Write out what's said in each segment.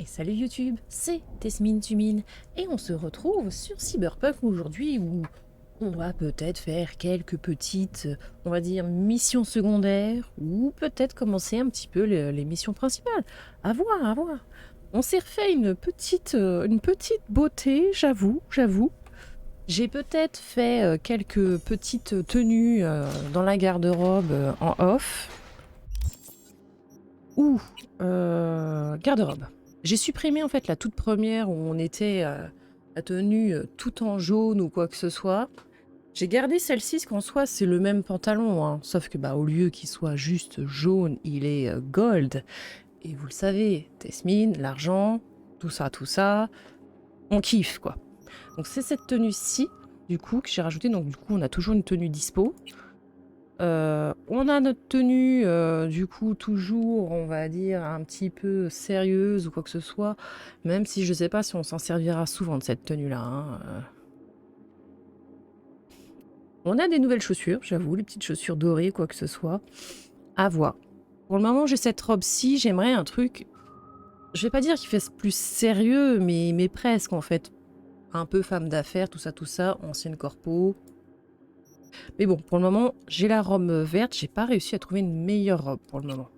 Et salut YouTube, c'est Tesmine Tumine et on se retrouve sur Cyberpunk aujourd'hui où on va peut-être faire quelques petites, on va dire, missions secondaires ou peut-être commencer un petit peu les missions principales. À voir, à voir. On s'est refait une petite beauté, j'avoue. J'ai peut-être fait quelques petites tenues dans la garde-robe en off. Ou garde-robe. J'ai supprimé en fait la toute première où on était la tenue tout en jaune ou quoi que ce soit. J'ai gardé celle-ci, parce qu'en soi c'est le même pantalon, hein. Sauf que au lieu qu'il soit juste jaune, il est gold. Et vous le savez, Tesmine, l'argent, tout ça, on kiffe quoi. Donc c'est cette tenue-ci, du coup, que j'ai rajoutée. Donc du coup on a toujours une tenue dispo. On a notre tenue, du coup, toujours, on va dire, un petit peu sérieuse ou quoi que ce soit, même si je sais pas si on s'en servira souvent de cette tenue-là, hein. On a des nouvelles chaussures, j'avoue, les petites chaussures dorées, quoi que ce soit. À voir. Pour le moment, j'ai cette robe-ci, j'aimerais un truc, je vais pas dire qu'il fait plus sérieux, mais presque, en fait. Un peu femme d'affaires, tout ça, ancienne corpo. Mais bon, pour le moment, j'ai la robe verte, j'ai pas réussi à trouver une meilleure robe pour le moment.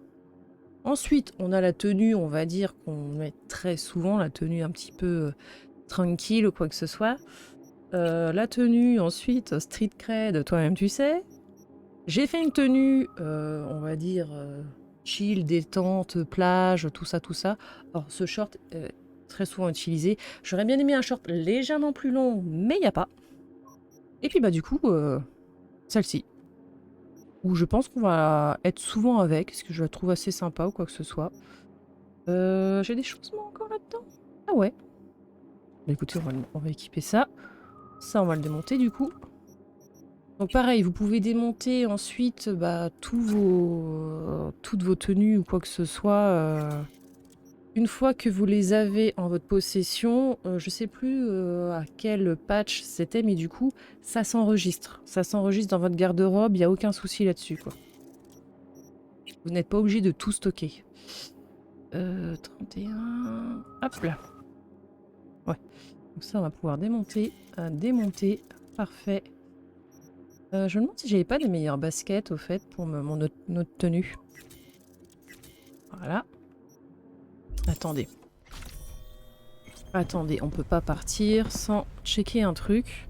Ensuite, on a la tenue, on va dire, qu'on met très souvent, la tenue un petit peu tranquille ou quoi que ce soit. La tenue, ensuite, street cred, toi-même tu sais. J'ai fait une tenue, on va dire, chill, détente, plage, tout ça. Alors, ce short, très souvent utilisé. J'aurais bien aimé un short légèrement plus long, mais il n'y a pas. Et puis, du coup, celle-ci. Où je pense qu'on va être souvent avec, parce que je la trouve assez sympa ou quoi que ce soit. J'ai des choses moi encore là-dedans. Ah ouais. Écoutez, on va équiper ça. Ça, on va le démonter du coup. Donc pareil, vous pouvez démonter ensuite toutes vos tenues ou quoi que ce soit. Une fois que vous les avez en votre possession, je sais plus à quel patch c'était, mais du coup, ça s'enregistre. Ça s'enregistre dans votre garde-robe, il n'y a aucun souci là-dessus, quoi. Vous n'êtes pas obligé de tout stocker. 31... Hop là. Ouais. Donc ça, on va pouvoir démonter. Démonter. Parfait. Je me demande si j'avais pas des meilleures baskets, au fait, pour notre tenue. Voilà. Attendez. Attendez, on peut pas partir sans checker un truc.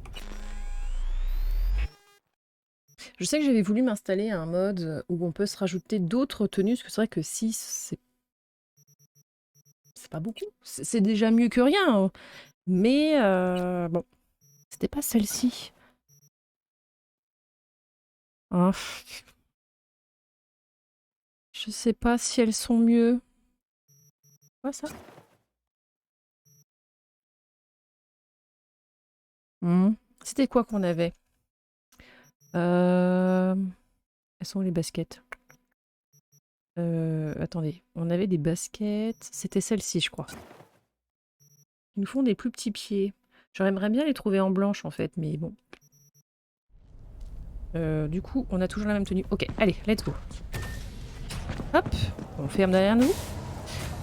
Je sais que j'avais voulu m'installer un mode où on peut se rajouter d'autres tenues, parce que c'est vrai que 6, c'est pas beaucoup. C'est déjà mieux que rien, hein. Mais bon, c'était pas celle-ci. Ah, je sais pas si elles sont mieux. Quoi ça? C'était quoi qu'on avait? Elles sont où les baskets? Attendez, on avait des baskets. C'était celle-ci, je crois. Ils nous font des plus petits pieds. J'aimerais bien les trouver en blanche, en fait, mais bon. Du coup, on a toujours la même tenue. Ok, allez, let's go. Hop, on ferme derrière nous.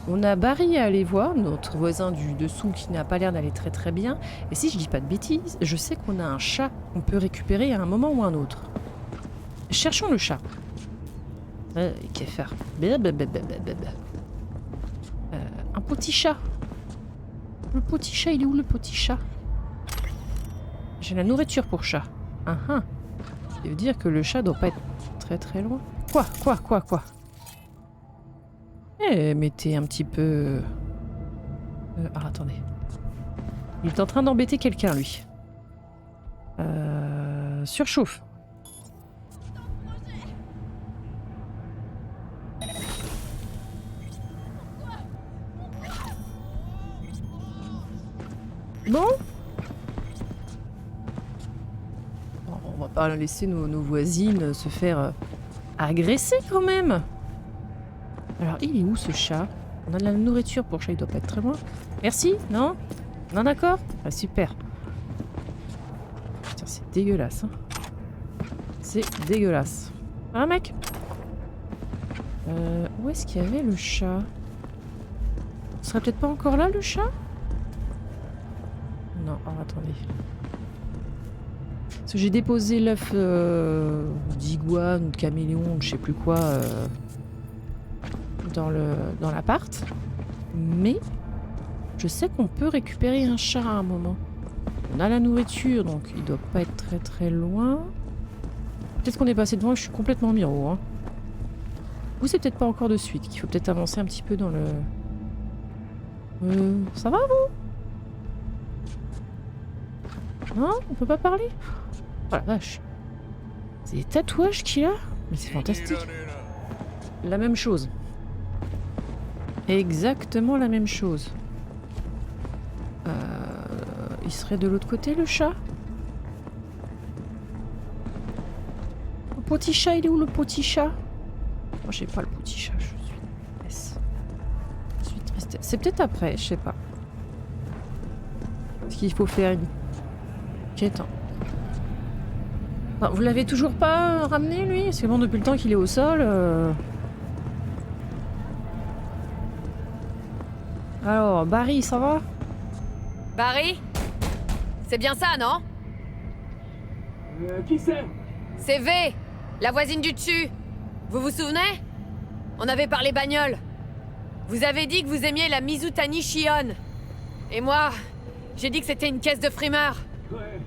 On a Barry à aller voir, notre voisin du dessous qui n'a pas l'air d'aller très très bien. Et si je dis pas de bêtises, je sais qu'on a un chat qu'on peut récupérer à un moment ou un autre. Cherchons le chat. Qu'est-ce faire? Un petit chat. Le petit chat, il est où le petit chat? J'ai la nourriture pour chat. Ça veut dire que le chat doit pas être très très loin. Quoi? Eh, mais t'es un petit peu... Ah, attendez. Il est en train d'embêter quelqu'un, lui. Surchauffe. Bon. On va pas laisser nos voisines se faire agresser quand même. Alors, il est où ce chat? On a de la nourriture pour chat, il doit pas être très loin. Merci, non? Non, d'accord? Ah, super. Putain, c'est dégueulasse, hein. C'est dégueulasse. Ah, mec? Où est-ce qu'il y avait le chat? Ce serait peut-être pas encore là, le chat? Non, alors attendez. Parce que j'ai déposé l'œuf d'iguane ou de caméléon, je sais plus quoi, dans l'appart. Mais je sais qu'on peut récupérer un chat à un moment. On a la nourriture, donc il doit pas être très très loin. Peut-être qu'on est passé devant et je suis complètement miro. Hein. Ou c'est peut-être pas encore de suite, qu'il faut peut-être avancer un petit peu dans le... ça va vous? Non, on peut pas parler? Oh la vache. C'est des tatouages qu'il a? Mais c'est fantastique. La même chose. Exactement la même chose. Il serait de l'autre côté, le chat? Le petit chat, il est où le petit chat? Moi, j'ai pas le petit chat, je suis triste. Je suis triste. C'est peut-être après, je sais pas. Est-ce qu'il faut faire une quête? Enfin, vous l'avez toujours pas ramené, lui? Parce que bon, depuis le temps qu'il est au sol... Alors, Barry, ça va? Barry? C'est bien ça, non? Qui c'est? C'est V, la voisine du dessus. Vous vous souvenez? On avait parlé bagnole. Vous avez dit que vous aimiez la Mizutani Shion. Et moi, j'ai dit que c'était une caisse de frimeur. Ouais.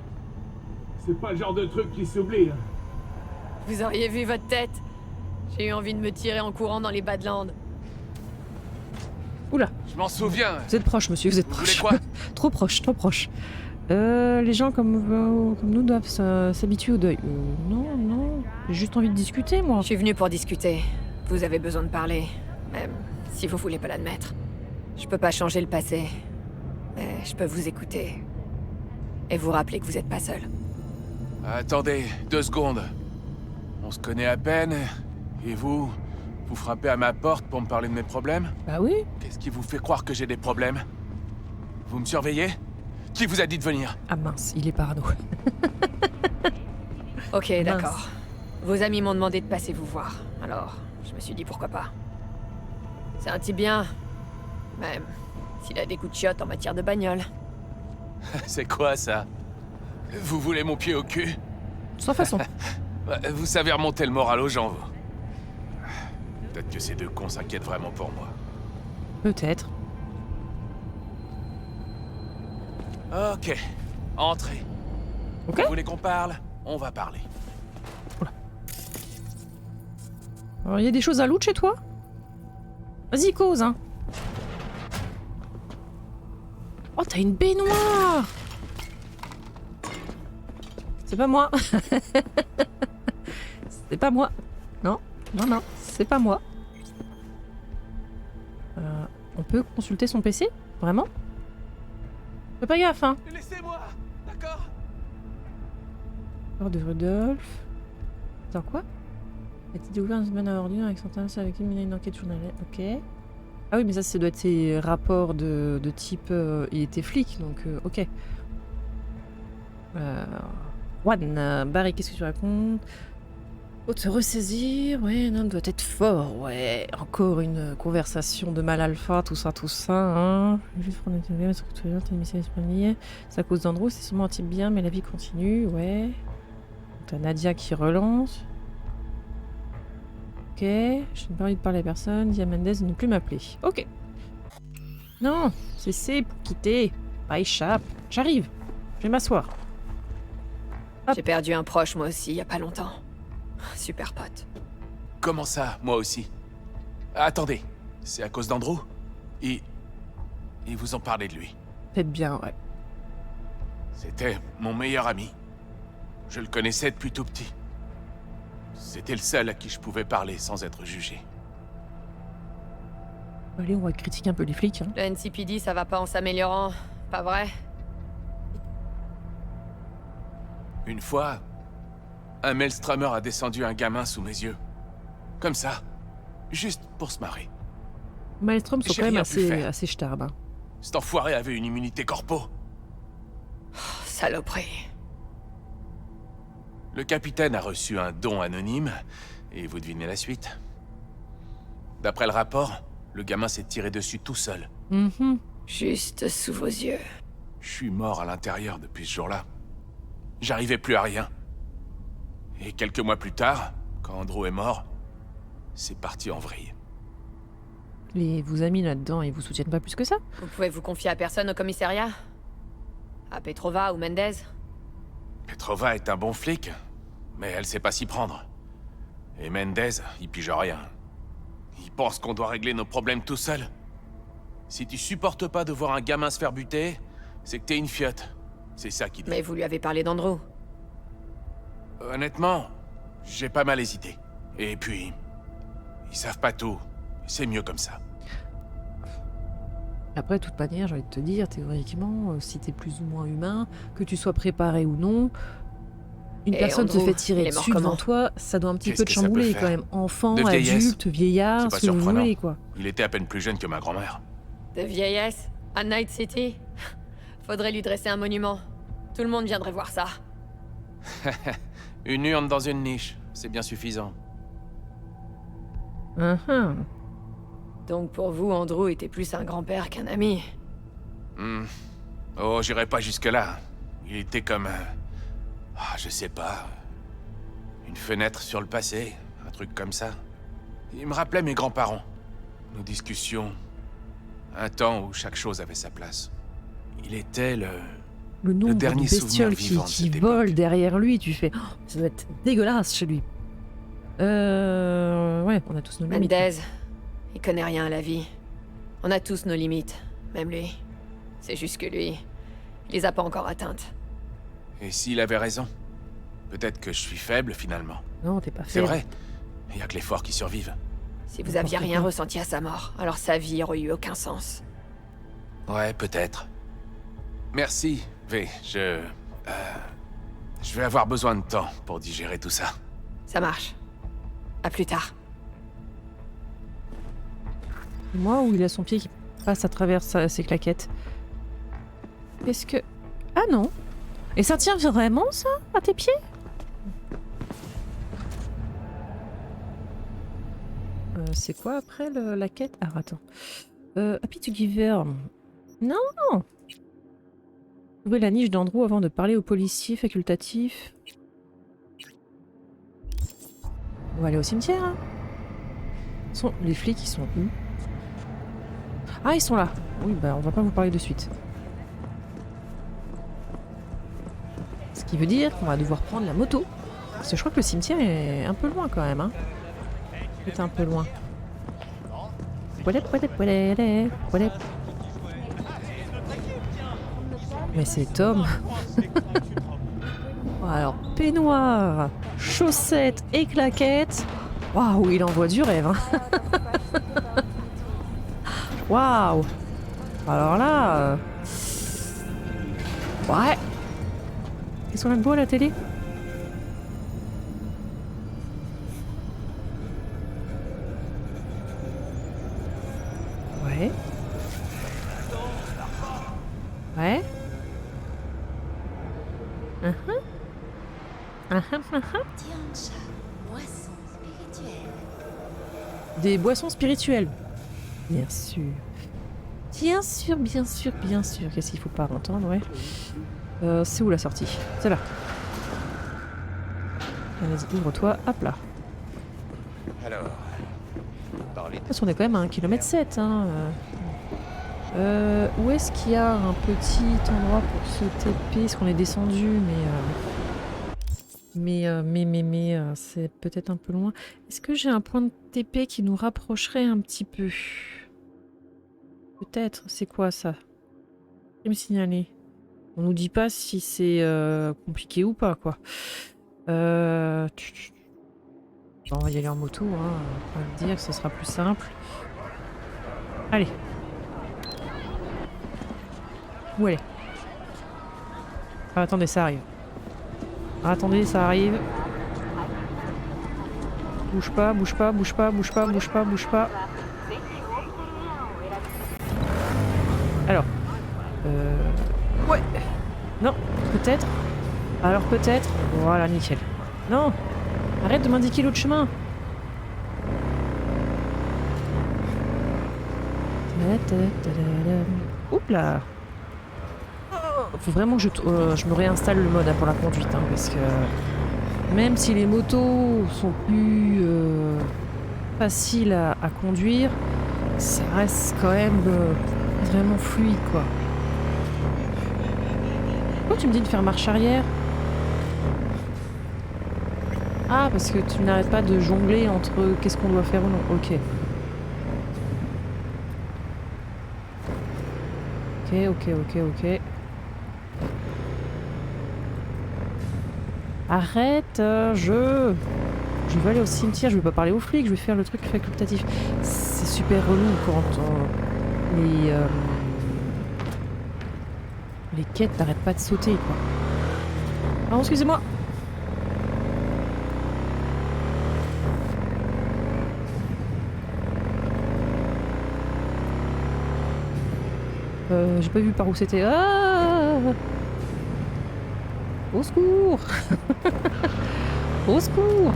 C'est pas le genre de truc qui s'oublie. Hein. Vous auriez vu votre tête. J'ai eu envie de me tirer en courant dans les Badlands. Oula. Je m'en souviens. Vous êtes proche, monsieur, vous êtes Vous proche. voulez quoi? Trop proche, trop proche. Les gens comme nous doivent s'habituer au deuil. Non, j'ai juste envie de discuter, moi. Je suis venu pour discuter. Vous avez besoin de parler. Même si vous voulez pas l'admettre. Je peux pas changer le passé. Mais je peux vous écouter. Et vous rappeler que vous êtes pas seul. Attendez, 2 secondes. On se connaît à peine, et vous frappez à ma porte pour me parler de mes problèmes? Bah oui. Qu'est-ce qui vous fait croire que j'ai des problèmes? Vous me surveillez? Qui vous a dit de venir? Ah mince, il est parano. Ok, Mince. d'accord. Vos amis m'ont demandé de passer vous voir. Alors, je me suis dit pourquoi pas. C'est un type bien. Même s'il a des coups de chiotte en matière de bagnole. C'est quoi ça? Vous voulez mon pied au cul? Sans façon. Vous savez remonter le moral aux gens, vous. Peut-être que ces 2 cons s'inquiètent vraiment pour moi. Peut-être. Ok, entrez. Ok. Vous voulez qu'on parle? On va parler. Alors, il y a des choses à loot chez toi? Vas-y, cause, hein. Oh, t'as une baignoire! C'est pas moi. C'est pas moi. Non, c'est pas moi. On peut consulter son PC? Vraiment? Fais pas gaffe, hein. Laissez-moi, d'accord? Peur de Rudolph. Attends, quoi? A-t-il découvert une semaine à ordure avec son temps avec lui, il y a une enquête journalière. Ok. Ah oui, mais ça, doit être ses rapports de type... il était flic, donc ok. Juan, Barry, qu'est-ce que tu racontes? Faut se ressaisir, ouais, un homme doit être fort, ouais. Encore une conversation de mal alpha, tout ça, hein. Juste prendre une c'est à cause d'Andrew, c'est sûrement un type bien, mais la vie continue, ouais. T'as Nadia qui relance. Ok, je n'ai pas envie de parler à personne, dis à Mendez de ne plus m'appeler. Ok. Non, cessez pour quitter. Pas échappe. J'arrive. Je vais m'asseoir. J'ai perdu un proche moi aussi, il y a pas longtemps. Super pote. Comment ça, moi aussi? Attendez, c'est à cause d'Andrew? Il vous en parlait de lui. Peut-être bien, ouais. C'était mon meilleur ami. Je le connaissais depuis tout petit. C'était le seul à qui je pouvais parler sans être jugé. Allez, on va critiquer un peu les flics. Hein. Le NCPD, ça va pas en s'améliorant, pas vrai? Une fois, un Maelströmer a descendu un gamin sous mes yeux. Comme ça. Juste pour se marrer. Maelstrom sont J'ai quand même rien pu faire. assez starbes. Hein. Cet enfoiré avait une immunité corpo. Oh, saloperie. Le capitaine a reçu un don anonyme, et vous devinez la suite. D'après le rapport, le gamin s'est tiré dessus tout seul, Mhm. Juste sous vos yeux. Je suis mort à l'intérieur depuis ce jour-là. J'arrivais plus à rien. Et quelques mois plus tard, quand Andrew est mort, c'est parti en vrille. Et vos amis là-dedans, ils vous soutiennent pas plus que ça? Vous pouvez vous confier à personne au commissariat? À Petrova ou Mendez? Petrova est un bon flic, mais elle sait pas s'y prendre. Et Mendez, il pige rien. Il pense qu'on doit régler nos problèmes tout seul. Si tu supportes pas de voir un gamin se faire buter, c'est que t'es une fiotte. C'est ça qui dit. Mais vous lui avez parlé d'Andrew. Honnêtement, j'ai pas mal hésité. Et puis, ils savent pas tout. C'est mieux comme ça. Après, de toute manière, j'ai envie de te dire, théoriquement, si t'es plus ou moins humain, que tu sois préparé ou non, une Et personne se Andrew, fait il tirer est mort dessus devant comment? toi, ça doit un petit Qu'est-ce peu te que ça peut chambouler faire? quand même. Enfant, De vieillesse. adulte, vieillard, C'est pas ce que vous surprenant. voulez, quoi. Il était à peine plus jeune que ma grand-mère. De vieillesse? À Night City? Faudrait lui dresser un monument. Tout le monde viendrait voir ça. Une urne dans une niche, c'est bien suffisant. Mhm. Donc pour vous, Andrew était plus un grand-père qu'un ami. Hmm. Oh, j'irai pas jusque-là. Il était comme je sais pas. Une fenêtre sur le passé, un truc comme ça. Il me rappelait mes grands-parents. Nos discussions. Un temps où chaque chose avait sa place. Il était Le nombre dernier de bestioles souvenir vivant de qui cette volent époque. derrière lui, tu fais... Oh, ça doit être dégueulasse chez lui. Ouais, on a tous nos limites. Mendez, il connaît rien à la vie. On a tous nos limites, même lui. C'est juste que lui, il les a pas encore atteintes. Et s'il avait raison? Peut-être que je suis faible, finalement. Non, t'es pas C'est fait. vrai. Il y a que les forts qui survivent. Si vous aviez rien quoi. ressenti à sa mort, alors sa vie aurait eu aucun sens. Ouais, peut-être. Merci, V. Je vais avoir besoin de temps pour digérer tout ça. Ça marche. À plus tard. Moi, où il a son pied qui passe à travers ses claquettes. Qu'est-ce que... Ah non. Et ça tient vraiment, ça, à tes pieds? C'est quoi après la quête? Ah, attends. Happy to Giver. Non! Trouver la niche d'Andrew avant de parler aux policiers facultatifs. On va aller au cimetière, hein. Les flics, ils sont où? Ah, ils sont là. Oui, bah on va pas vous parler de suite. Ce qui veut dire qu'on va devoir prendre la moto. Parce que je crois que le cimetière est un peu loin quand même, hein. C'est un peu loin. Mais c'est Tom. Alors, peignoir, chaussettes et claquettes. Waouh, il envoie du rêve, hein. Waouh. Alors là... Ouais. Qu'est-ce qu'on a de beau à la télé? Ouais. Ouais. Tiancha, boisson spirituelle. Des boissons spirituelles. Bien sûr. Bien sûr, bien sûr, bien sûr. Qu'est-ce qu'il faut pas entendre, ouais. C'est où la sortie? C'est là. Vas-y, ouvre-toi. Hop là. Alors, Parce qu'on est quand même à 1,7 km, hein. Où est-ce qu'il y a un petit endroit pour se TP? Est-ce qu'on est descendu? Mais c'est peut-être un peu loin. Est-ce que j'ai un point de TP qui nous rapprocherait un petit peu? Peut-être. C'est quoi ça? Je vais me signaler. On nous dit pas si c'est compliqué ou pas, quoi. Bon, on va y aller en moto, hein. On va le dire que ce sera plus simple. Allez. Où elle est? Ah, attendez, ça arrive. Ah, attendez, ça arrive. Bouge pas, bouge pas, bouge pas, bouge pas, bouge pas, bouge pas. Alors. Ouais. Non, peut-être. Alors peut-être. Voilà, nickel. Non. Arrête de m'indiquer l'autre chemin. Oups là. Faut vraiment que je me réinstalle le mode pour la conduite, hein, parce que même si les motos sont plus faciles à conduire, ça reste quand même vraiment fluide, quoi. Pourquoi tu me dis de faire marche arrière? Ah, parce que tu n'arrêtes pas de jongler entre qu'est-ce qu'on doit faire ou non. Ok. Ok. Arrête, je vais aller au cimetière, je vais pas parler aux flics, je vais faire le truc facultatif. C'est super relou quand les quêtes n'arrêtent pas de sauter, quoi. Pardon, excusez-moi. J'ai pas vu par où c'était. Ah! Au secours. Au secours.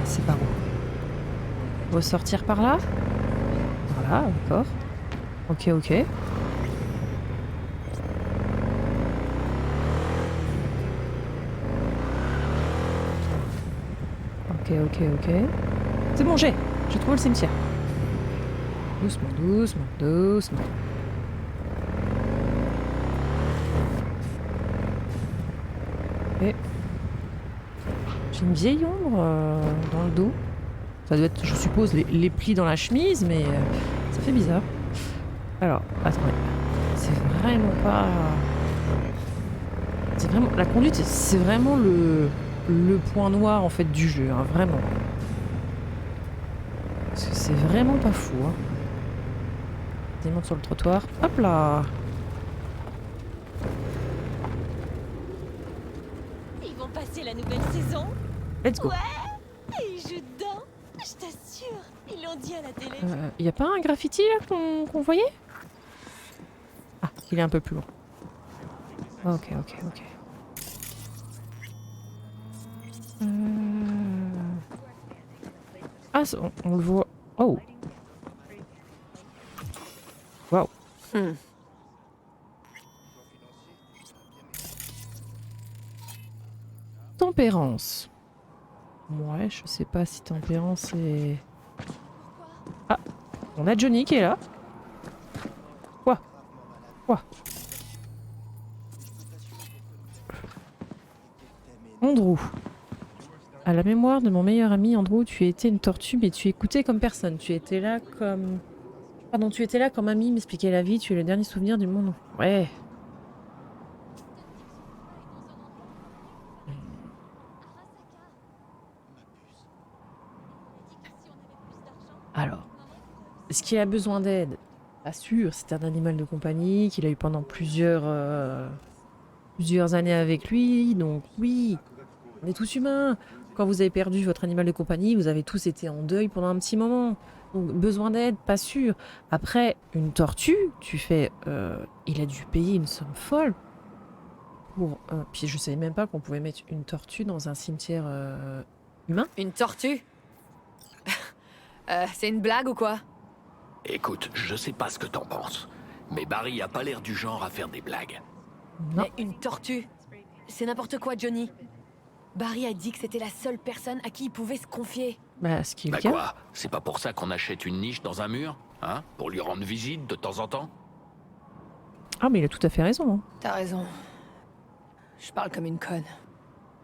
C'est par où? Ressortir par là? Voilà, d'accord. Ok. Ok. C'est bon, j'ai trouvé le cimetière. Doucement. Ok. J'ai une vieille ombre dans le dos. Ça doit être, je suppose, les plis dans la chemise, mais ça fait bizarre. Alors, attendez. C'est vraiment pas... C'est vraiment... La conduite, c'est vraiment le point noir, en fait, du jeu, hein, vraiment. Parce que c'est vraiment pas fou, hein. Monte sur le trottoir. Hop là. Ils vont passer la nouvelle saison. Let's go. Ouais. Et ils jouent dedans. Je t'assure. Ils l'ont dit à la télé. Y a pas un graffiti là qu'on voyait? Ah, il est un peu plus loin. Ok. Ah, on le voit. Oh. Waouh. Tempérance. Ouais, je sais pas si tempérance est... Ah, on a Johnny qui est là. Quoi? Andrew. À la mémoire de mon meilleur ami Andrew, tu étais une tortue, mais tu écoutais comme personne. Tu étais là comme... Pardon, tu étais là quand mamie m'expliquait la vie, tu es le dernier souvenir du monde. Ouais. Alors, est-ce qu'il a besoin d'aide? Pas sûr, c'est un animal de compagnie qu'il a eu pendant plusieurs années avec lui, donc oui, on est tous humains. Quand vous avez perdu votre animal de compagnie, vous avez tous été en deuil pendant un petit moment. Donc, besoin d'aide, pas sûr. Après, une tortue, tu fais... il a dû payer une somme folle. Pour, puis je savais même pas qu'on pouvait mettre une tortue dans un cimetière humain. Une tortue? C'est une blague ou quoi? Écoute, je sais pas ce que t'en penses, mais Barry a pas l'air du genre à faire des blagues. Non. Mais une tortue? C'est n'importe quoi, Johnny. Barry a dit que c'était la seule personne à qui il pouvait se confier. Bah, ce qui est Bah le cas. quoi? C'est pas pour ça qu'on achète une niche dans un mur? Hein? Pour lui rendre visite de temps en temps? Ah, mais il a tout à fait raison. Hein. T'as raison. Je parle comme une conne.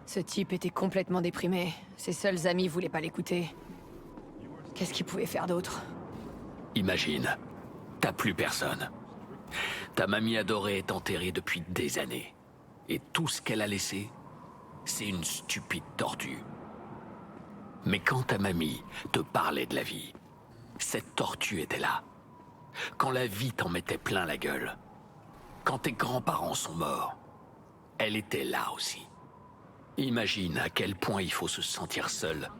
Ce type était complètement déprimé. Ses seuls amis voulaient pas l'écouter. Qu'est-ce qu'il pouvait faire d'autre? Imagine, t'as plus personne. Ta mamie adorée est enterrée depuis des années. Et tout ce qu'elle a laissé, c'est une stupide tortue. Mais quand ta mamie te parlait de la vie, cette tortue était là. Quand la vie t'en mettait plein la gueule, quand tes grands-parents sont morts, elle était là aussi. Imagine à quel point il faut se sentir seul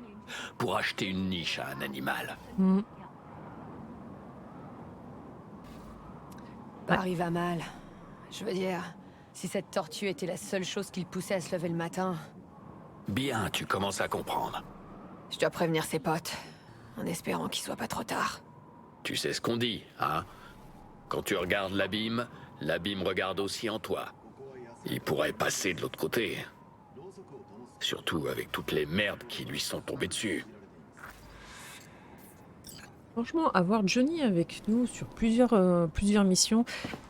pour acheter une niche à un animal. Barry va mal. Je veux dire, si cette tortue était la seule chose qui le poussait à se lever le matin, Bien, tu commences à comprendre. je dois prévenir ses potes, en espérant qu'il soit pas trop tard. Tu sais ce qu'on dit, hein? Quand tu regardes l'abîme regarde aussi en toi. Il pourrait passer de l'autre côté. Surtout avec toutes les merdes qui lui sont tombées dessus. Franchement, avoir Johnny avec nous sur plusieurs missions,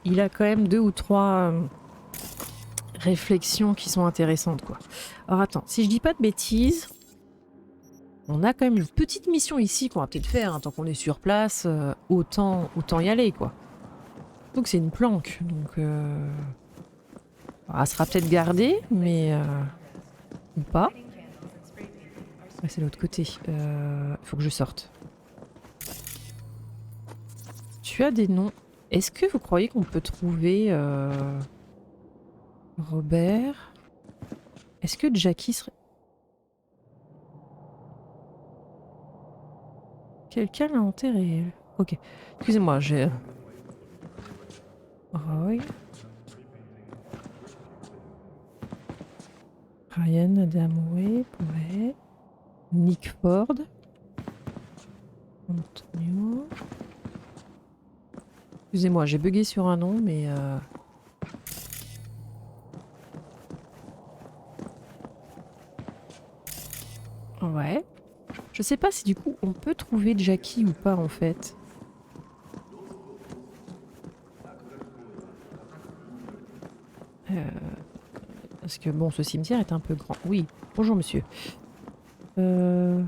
il a quand même 2 ou 3 réflexions qui sont intéressantes, quoi. Alors attends, si je dis pas de bêtises, on a quand même une petite mission ici qu'on va peut-être faire, hein, tant qu'on est sur place, autant y aller, quoi. Donc c'est une planque, donc elle sera peut-être gardée, mais ou pas. Ouais, c'est l'autre côté. Il faut que je sorte. Tu as des noms. Est-ce que vous croyez qu'on peut trouver Robert? Est-ce que Jackie serait... Quelqu'un l'a enterré, elle. Ok. Excusez-moi, j'ai... Roy. Ryan Adamway, ouais. Nick Ford. Antonio. Excusez-moi, j'ai bugué sur un nom, mais... Ouais. Je sais pas si du coup on peut trouver Jackie ou pas en fait. Parce que bon, ce cimetière est un peu grand. Oui, bonjour monsieur. Un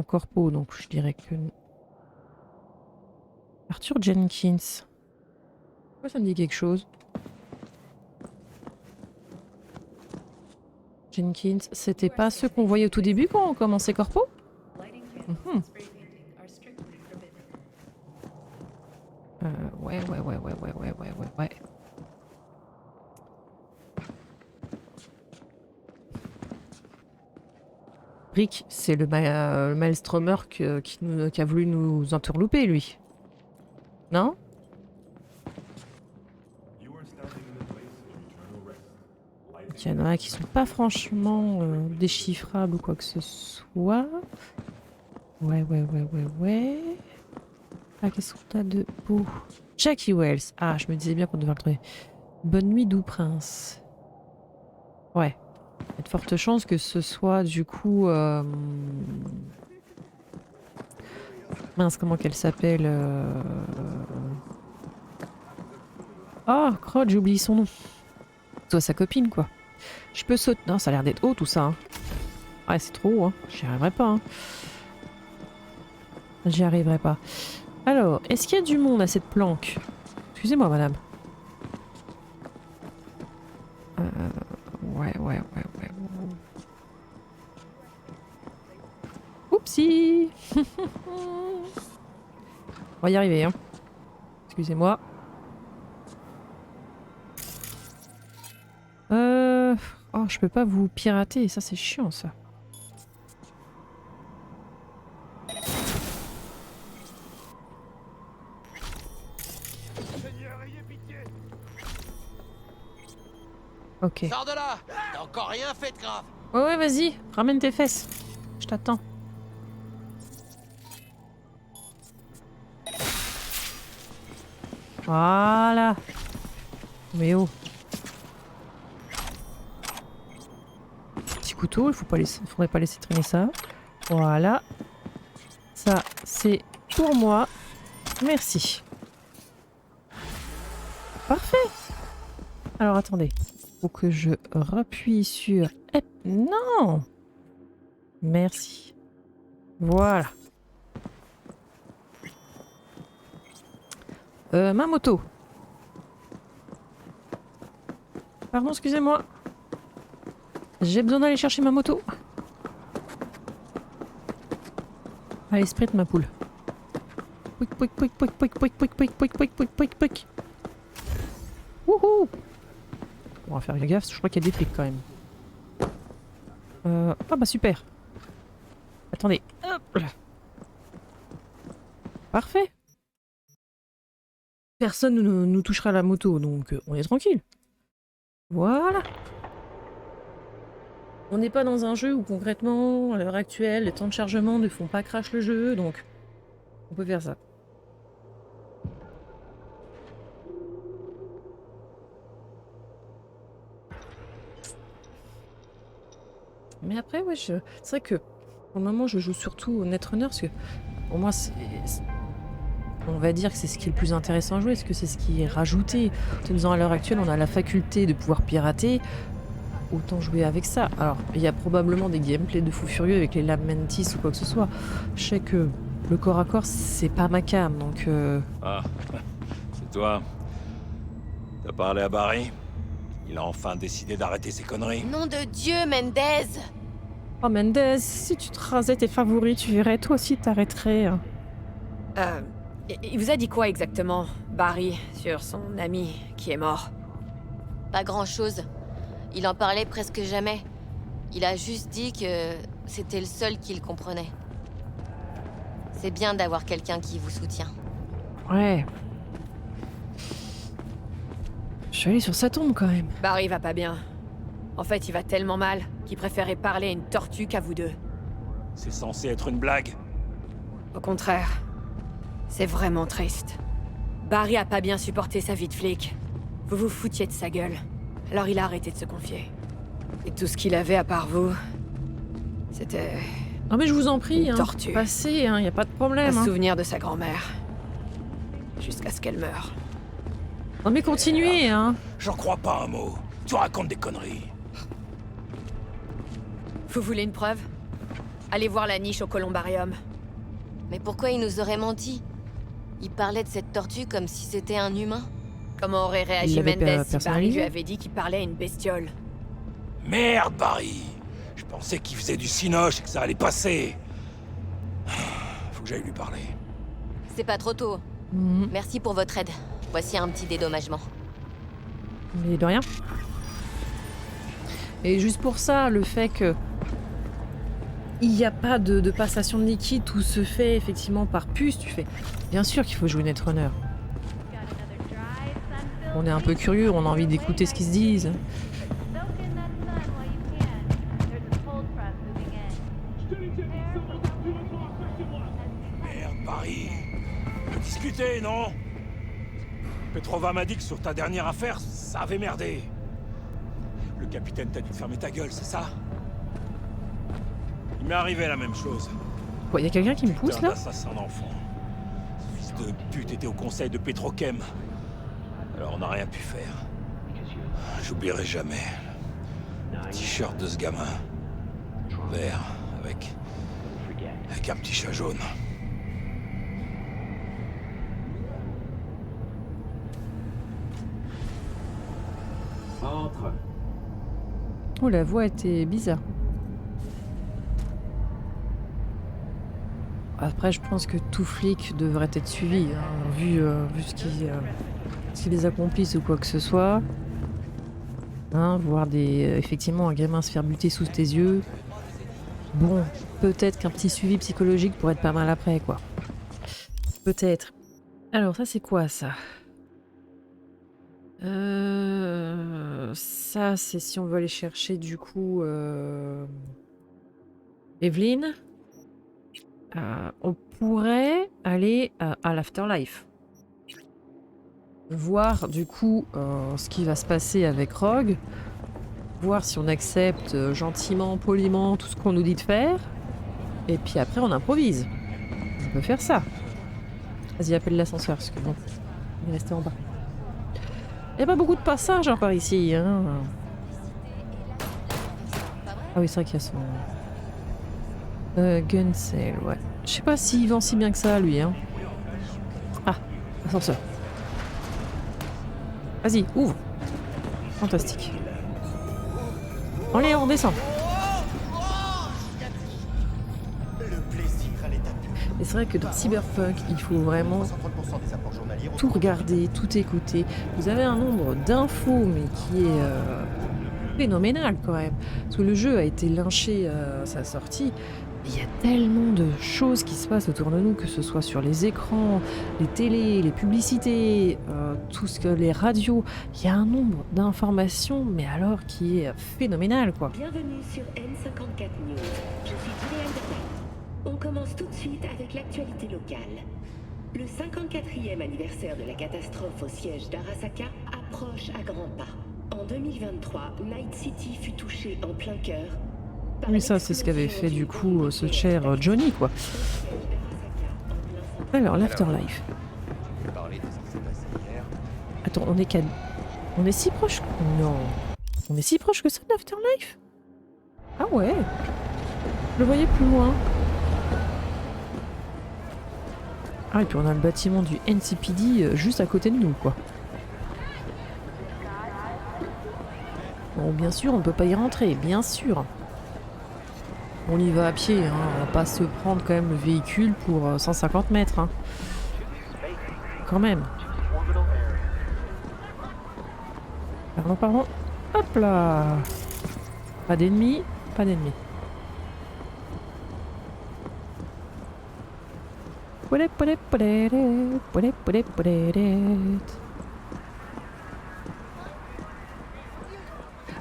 corpo, donc je dirais que... Arthur Jenkins. Pourquoi ça me dit quelque chose? Jenkins, c'était pas ceux qu'on voyait au tout début quand on commençait corpo? Ouais. Rick, c'est le Maelströmer qui a voulu nous entourlouper, lui. Non? Il y en a qui sont pas franchement déchiffrables ou quoi que ce soit. Ouais. Ah, qu'est-ce qu'on a de beau? Jackie Wells. Ah, je me disais bien qu'on devait le trouver. Bonne nuit, doux prince. Ouais. Il y a de fortes chances que ce soit du coup... Mince, comment qu'elle s'appelle Oh, crotte, j'ai oublié son nom. Soit sa copine, quoi. Je peux sauter... Non, ça a l'air d'être haut, tout ça. Hein. Ouais, c'est trop haut. Hein. J'y arriverai pas. Hein. J'y arriverai pas. Alors, est-ce qu'il y a du monde à cette planque? Excusez-moi, madame. Ouais. Oupsie. On va y arriver, hein. Excusez-moi. Oh, je peux pas vous pirater, ça c'est chiant, ça. Ok. Sors de là! T'as encore rien fait de grave! Ouais, vas-y, ramène tes fesses. Je t'attends. Voilà. Mais oh. Petit couteau, faudrait pas laisser traîner ça. Voilà. Ça, c'est pour moi. Merci. Parfait. Alors, attendez. Faut que je rappuie sur... Non! Merci. Voilà. Ma moto. Pardon, excusez-moi. J'ai besoin d'aller chercher ma moto. Allez, sprint ma poule. Pouic. Wouhou! On va faire gaffe, je crois qu'il y a des flics quand même. Ah bah super. Attendez. Hop là. Parfait. Personne ne nous touchera la moto, donc on est tranquille. Voilà. On n'est pas dans un jeu où concrètement, à l'heure actuelle, les temps de chargement ne font pas crash le jeu, donc On peut faire ça. Mais après, ouais, c'est vrai que pour le moment, je joue surtout au Netrunner parce que pour moi, on va dire que c'est ce qui est le plus intéressant à jouer, parce que c'est ce qui est rajouté. En disant à l'heure actuelle, on a la faculté de pouvoir pirater, autant jouer avec ça. Alors, il y a probablement des gameplays de fou furieux avec les lames Mantis ou quoi que ce soit. Je sais que le corps à corps, c'est pas ma cam, donc... Ah, c'est toi. T'as parlé à Barry? Il a enfin décidé d'arrêter ses conneries. Nom de Dieu, Mendez! Oh Mendez, si tu te rasais tes favoris, tu verrais, toi aussi t'arrêterais. Il vous a dit quoi exactement, Barry, sur son ami qui est mort? Pas grand-chose. Il en parlait presque jamais. Il a juste dit que c'était le seul qui le comprenait. C'est bien d'avoir quelqu'un qui vous soutient. Ouais. Je suis allée sur sa tombe quand même. Barry va pas bien. En fait, il va tellement mal qu'il préférait parler à une tortue qu'à vous deux. C'est censé être une blague. Au contraire, c'est vraiment triste. Barry a pas bien supporté sa vie de flic. Vous vous foutiez de sa gueule. Alors il a arrêté de se confier. Et tout ce qu'il avait à part vous, c'était Non mais je vous en prie, une hein, tortue. passez, y a pas de Un problème. Hein. souvenir de sa grand-mère. Jusqu'à ce qu'elle meure. Non mais continuez, hein. J'en crois pas un mot. Tu racontes des conneries. Vous voulez une preuve? Allez voir la niche au columbarium. Mais pourquoi il nous aurait menti? Il parlait de cette tortue comme si c'était un humain. Comment aurait Il réagi l'avait Mendez si Barry personnalisé. lui avait dit qu'il parlait à une bestiole? Merde, Barry. Je pensais qu'il faisait du cinoche et que ça allait passer. Faut que j'aille lui parler. C'est pas trop tôt. Mhm. Merci pour votre aide. Voici un petit dédommagement. Mais de rien. Et juste pour ça, le fait que il n'y a pas de passation de liquide, tout se fait effectivement par puce, tu fais. Bien sûr qu'il faut jouer Netrunner. On est un peu curieux, on a envie d'écouter ce qu'ils se disent. Merde, Barry. On peut discuter, non? Petrova m'a dit que sur ta dernière affaire, ça avait merdé. Le capitaine t'a dit de fermer ta gueule, c'est ça? Il m'est arrivé la même chose. Quoi, y a quelqu'un qui me pousse Putain là? d'assassin d'enfant. Ce fils de pute était au conseil de Petrochem. Alors on n'a rien pu faire. J'oublierai jamais. Le t-shirt de ce gamin. Vert, avec un petit chat jaune. Entre. Oh, la voix était bizarre. Après, je pense que tout flic devrait être suivi, hein, vu ce qu'ils accomplissent ou quoi que ce soit. Hein, voir effectivement un gamin se faire buter sous tes yeux. Bon, peut-être qu'un petit suivi psychologique pourrait être pas mal après, quoi. Peut-être. Alors, ça, c'est quoi, ça? Ça, c'est si on veut aller chercher, du coup, Evelyn. On pourrait aller à l'Afterlife. Voir, du coup, ce qui va se passer avec Rogue. Voir si on accepte gentiment, poliment, tout ce qu'on nous dit de faire. Et puis après, on improvise. On peut faire ça. Vas-y, appelle l'ascenseur, parce que bon, il est resté en bas. Il n'y a pas beaucoup de passages hein, par ici. Hein. Ah oui, c'est vrai qu'il y a son... gun sale, ouais. Je sais pas s'il vend si bien que ça, lui. Hein. Ah, ascenseur. Vas-y, ouvre. Fantastique. Allez, on descend. Et c'est vrai que dans Cyberpunk, il faut vraiment tout regarder, tout écouter. Vous avez un nombre d'infos, mais qui est phénoménal quand même. Parce que le jeu a été lynché à sa sortie. Il y a tellement de choses qui se passent autour de nous, que ce soit sur les écrans, les télés, les publicités, tout ce que les radios. Il y a un nombre d'informations, mais alors qui est phénoménal, quoi. Bienvenue sur N54 News. Je suis Gideon Depay. On commence tout de suite avec l'actualité locale. Le 54e anniversaire de la catastrophe au siège d'Arasaka approche à grands pas. En 2023, Night City fut touchée en plein cœur. par Oui, ça, c'est ce qu'avait fait du coup ce cher Johnny, quoi. Alors, l'Afterlife. Attends, on est qu'à... On est si proche... Non. On est si proche que ça de l'Afterlife? Ah ouais. Je le voyais plus loin. Ah, et puis on a le bâtiment du NCPD juste à côté de nous, quoi. Bon, bien sûr, on ne peut pas y rentrer, bien sûr. On y va à pied, hein. On va pas se prendre quand même le véhicule pour 150 mètres. Hein. Quand même. Pardon, pardon. Hop là. Pas d'ennemis, pas d'ennemis.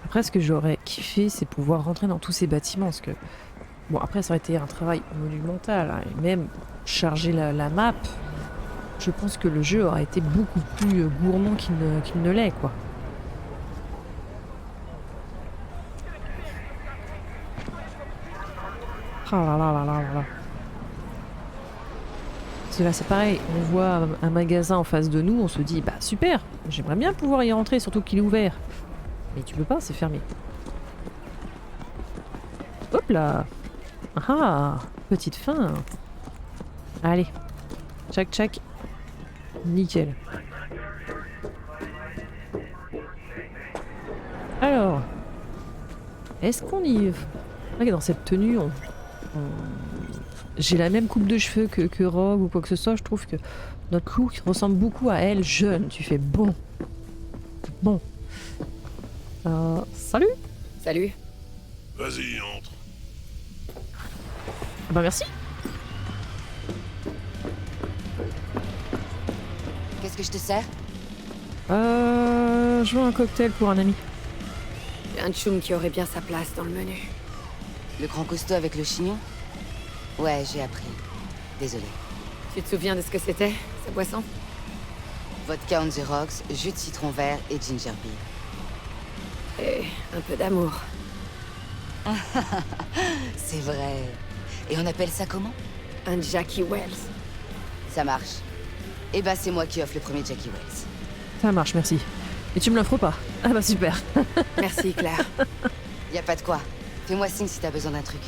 Après, ce que j'aurais kiffé, c'est pouvoir rentrer dans tous ces bâtiments. Parce que, bon, après, ça aurait été un travail monumental. Hein, et même charger la map, je pense que le jeu aurait été beaucoup plus gourmand qu'il ne l'est, quoi. Ah là là là là là. Parce que là, c'est pareil. On voit un magasin en face de nous, on se dit, bah super, j'aimerais bien pouvoir y rentrer, surtout qu'il est ouvert. Mais tu peux pas, c'est fermé. Hop là. Ah, petite fin. Allez. Tchac tchac. Nickel. Alors. Est-ce qu'on y... Regarde, dans cette tenue, j'ai la même coupe de cheveux que Rogue ou quoi que ce soit. Je trouve que notre look ressemble beaucoup à elle, jeune. Tu fais bon. Bon. Salut. Salut. Vas-y, entre. Bah merci. Qu'est-ce que je te sers? Je veux un cocktail pour un ami. Un tchoum qui aurait bien sa place dans le menu. Le grand costaud avec le chignon? Ouais, j'ai appris. Désolé. Tu te souviens de ce que c'était, sa boisson? Vodka on the rocks, jus de citron vert et ginger beer. Et un peu d'amour. C'est vrai. Et on appelle ça comment? Un Jackie Wells. Ça marche. Eh ben, c'est moi qui offre le premier Jackie Wells. Ça marche, merci. Et tu me l'offres pas? Ah bah super. Merci, Claire. Y a pas de quoi. Fais-moi signe si t'as besoin d'un truc.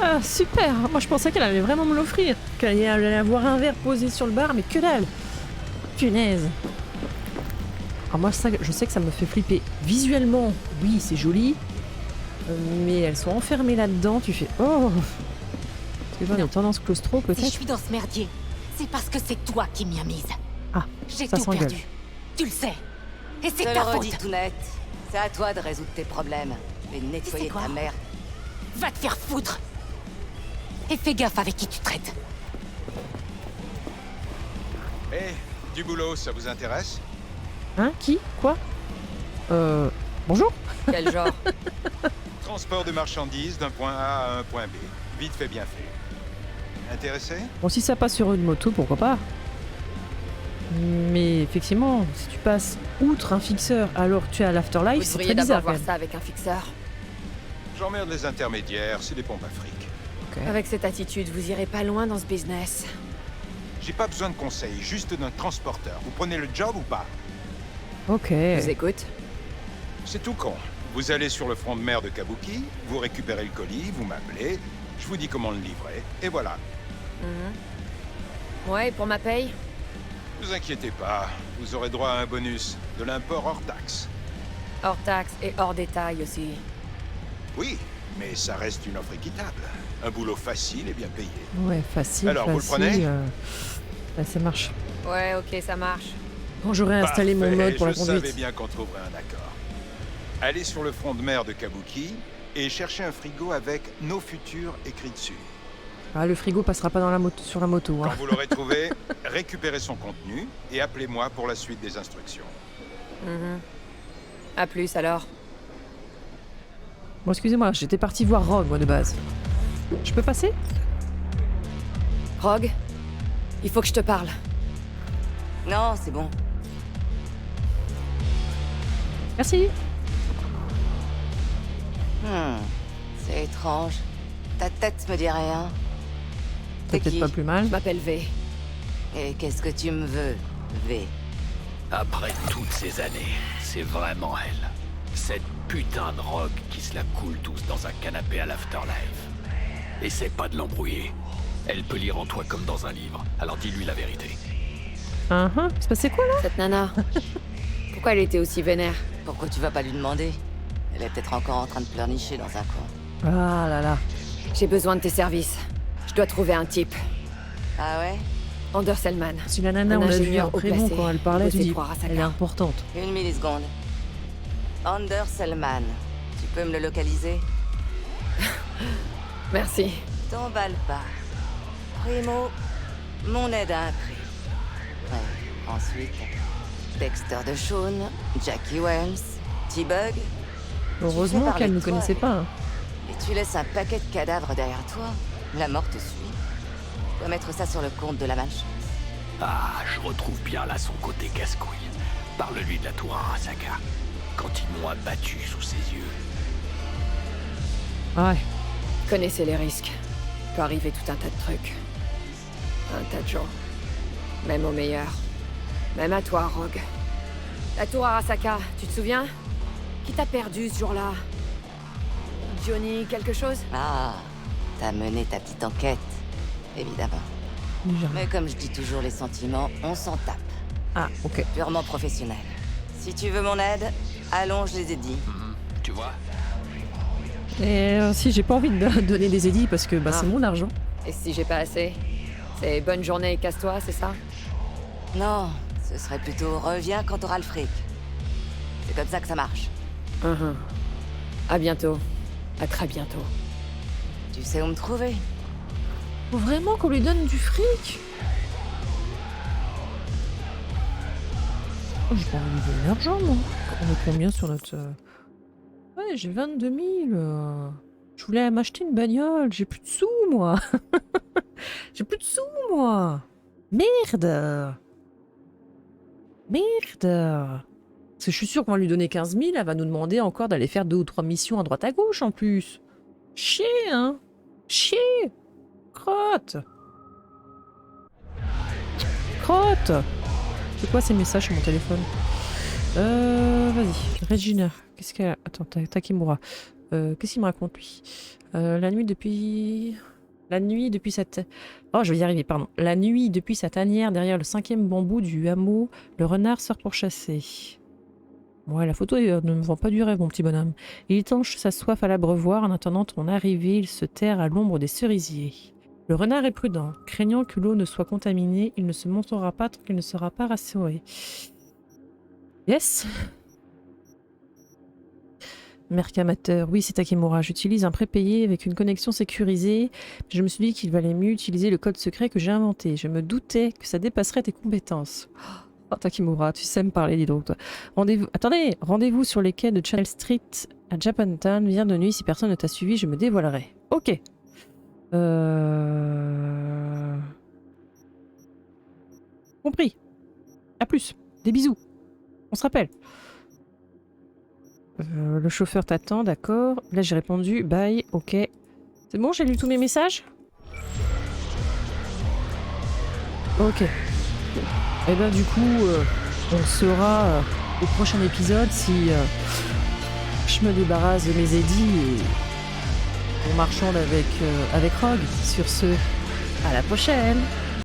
Ah super. Moi je pensais qu'elle allait vraiment me l'offrir. Qu'elle allait avoir un verre posé sur le bar, mais que dalle. Punaise. Alors moi ça, je sais que ça me fait flipper. Visuellement, oui c'est joli. Mais elles sont enfermées là-dedans, tu fais oh. Tu vois, une tendance claustro peut-être. Si je suis dans ce merdier, c'est parce que c'est toi qui m'y as mise. Ah, j'ai ça tout s'engage. perdu. Tu le sais. Et c'est Je te ta le redis faute. tout net. C'est à toi de résoudre tes problèmes. Et de nettoyer quoi ta mère. Va te faire foutre. Et fais gaffe avec qui tu traites. Hé, du boulot, ça vous intéresse? Hein? Qui? Quoi? Bonjour? Quel genre? Transport de marchandises d'un point A à un point B. Vite fait, bien fait. Intéressé? Bon, si ça passe sur une moto, pourquoi pas? Mais effectivement, si tu passes outre un fixeur alors que tu es à Vous l'Afterlife, c'est devriez très bizarre d'abord quand voir même. ça avec un fixeur. J'emmerde les intermédiaires, c'est des pompes à fric. Ok. Avec cette attitude, vous irez pas loin dans ce business. J'ai pas besoin de conseils, juste d'un transporteur. Vous prenez le job ou pas? Ok. Je vous écoute. C'est tout con. Vous allez sur le front de mer de Kabuki, vous récupérez le colis, vous m'appelez, je vous dis comment le livrer, et voilà. Ouais, et pour ma paye? Ne vous inquiétez pas, vous aurez droit à un bonus, de l'import hors taxe. Hors taxe et hors détail aussi. Oui, mais ça reste une offre équitable. Un boulot facile et bien payé. Ouais, facile, Alors, vous le facile. prenez Là, ça marche. Ouais, ok, ça marche. Quand j'aurai installé mon Parfait, mode pour la je savais conduite. bien qu'on trouverait un accord. Allez sur le front de mer de Kabuki et cherchez un frigo avec « Nos futurs » écrit dessus. Ah, le frigo passera pas dans la moto, sur la moto. Hein. Quand vous l'aurez trouvé, récupérez son contenu et appelez-moi pour la suite des instructions. À plus alors. Bon, excusez-moi, j'étais parti voir Rogue, moi, de base. Je peux passer? Rogue, il faut que je te parle. Non, c'est bon. Merci. C'est étrange. Ta tête me dit rien. C'est T'es peut-être qui? pas plus mal. Je m'appelle V. Et qu'est-ce que tu me veux, V? Après toutes ces années, c'est vraiment elle. Cette putain de Rogue qui se la coule tous dans un canapé à l'Afterlife. Essaie pas de l'embrouiller. Elle peut lire en toi comme dans un livre, alors dis-lui la vérité. C'est passé quoi là? Cette nana. Pourquoi elle était aussi vénère? Pourquoi tu vas pas lui demander? Elle est peut-être encore en train de pleurnicher dans un coin. Ah là là. J'ai besoin de tes services. Je dois trouver un type. Ah ouais? Anders Selman. Si la nana, Un on l'a vu ingénieur en haut prénom placé, quand elle parlait, tu bossé dis, pour Arasaka. elle est importante. Une milliseconde. Anders Selman. Tu peux me le localiser? Merci. T'emballe pas. Primo, mon aide à un prix. Ouais, ensuite, Dexter DeShawn, Jackie Wells, T-Bug. Heureusement parler qu'elle de ne toi, connaissait et- pas. Hein. Et tu laisses un paquet de cadavres derrière toi. La mort te suit. Tu dois mettre ça sur le compte de la malchance. Ah, je retrouve bien là son côté casse-couille. Parle-lui de la tour Arasaka. Quand ils m'ont abattu sous ses yeux. Ouais. Connaissez les risques. Peut arriver tout un tas de trucs. Un tas de gens. Même au meilleur. Même à toi, Rogue. La tour Arasaka, tu te souviens? Qui t'a perdu ce jour-là? Johnny quelque chose? Ah, t'as mené ta petite enquête. Évidemment. Mais comme je dis toujours, les sentiments, on s'en tape. Ah, ok. Purement professionnel. Si tu veux mon aide, allons, je les ai dit. Tu vois? Et si j'ai pas envie de donner des édits parce que bah, Ah. c'est mon argent. Et si j'ai pas assez? C'est bonne journée et casse-toi, c'est ça? Non, ce serait plutôt reviens quand t'auras le fric. C'est comme ça que ça marche. À bientôt. À très bientôt. Tu sais où me trouver. Faut vraiment qu'on lui donne du fric? Oh, j'ai pas envie de lui donner l'argent, moi. On est combien sur notre... Ouais, j'ai 22 000. Je voulais m'acheter une bagnole. J'ai plus de sous, moi. J'ai plus de sous, moi. Merde. Merde. Parce que je suis sûre qu'on va lui donner 15 000. Elle va nous demander encore d'aller faire 2 ou 3 missions à droite à gauche, en plus. Chier, hein. Chier. Crotte. Crotte. C'est quoi ces messages sur mon téléphone? Vas-y. Regina. Qu'est-ce qu'elle a? Attends, Takimura. Qu'est-ce qu'il me raconte, lui? La nuit depuis cette... Oh, je vais y arriver, pardon. La nuit, depuis sa tanière derrière le 5e bambou du hameau, le renard sort pour chasser. Ouais, la photo ne me vend pas du rêve, mon petit bonhomme. Il étanche sa soif à l'abreuvoir. En attendant ton arrivée, il se terre à l'ombre des cerisiers. Le renard est prudent. Craignant que l'eau ne soit contaminée, il ne se montrera pas tant qu'il ne sera pas rassuré. Yes. Mercamateur, oui c'est Takemura. J'utilise un prépayé avec une connexion sécurisée. Je me suis dit qu'il valait mieux utiliser le code secret que j'ai inventé. Je me doutais que ça dépasserait tes compétences. Oh Takemura, tu sais me parler, dis donc toi. Rendez-vous sur les quais de Channel Street à Japantown. Viens de nuit, si personne ne t'a suivi, je me dévoilerai. Ok. Compris. À plus. Des bisous. On se rappelle. Le chauffeur t'attend, d'accord. Là, j'ai répondu. Bye, ok. C'est bon, j'ai lu tous mes messages? Ok. Et ben du coup, on saura au prochain épisode si je me débarrasse de mes édits et on marchande avec Rogue. Sur ce, à la prochaine!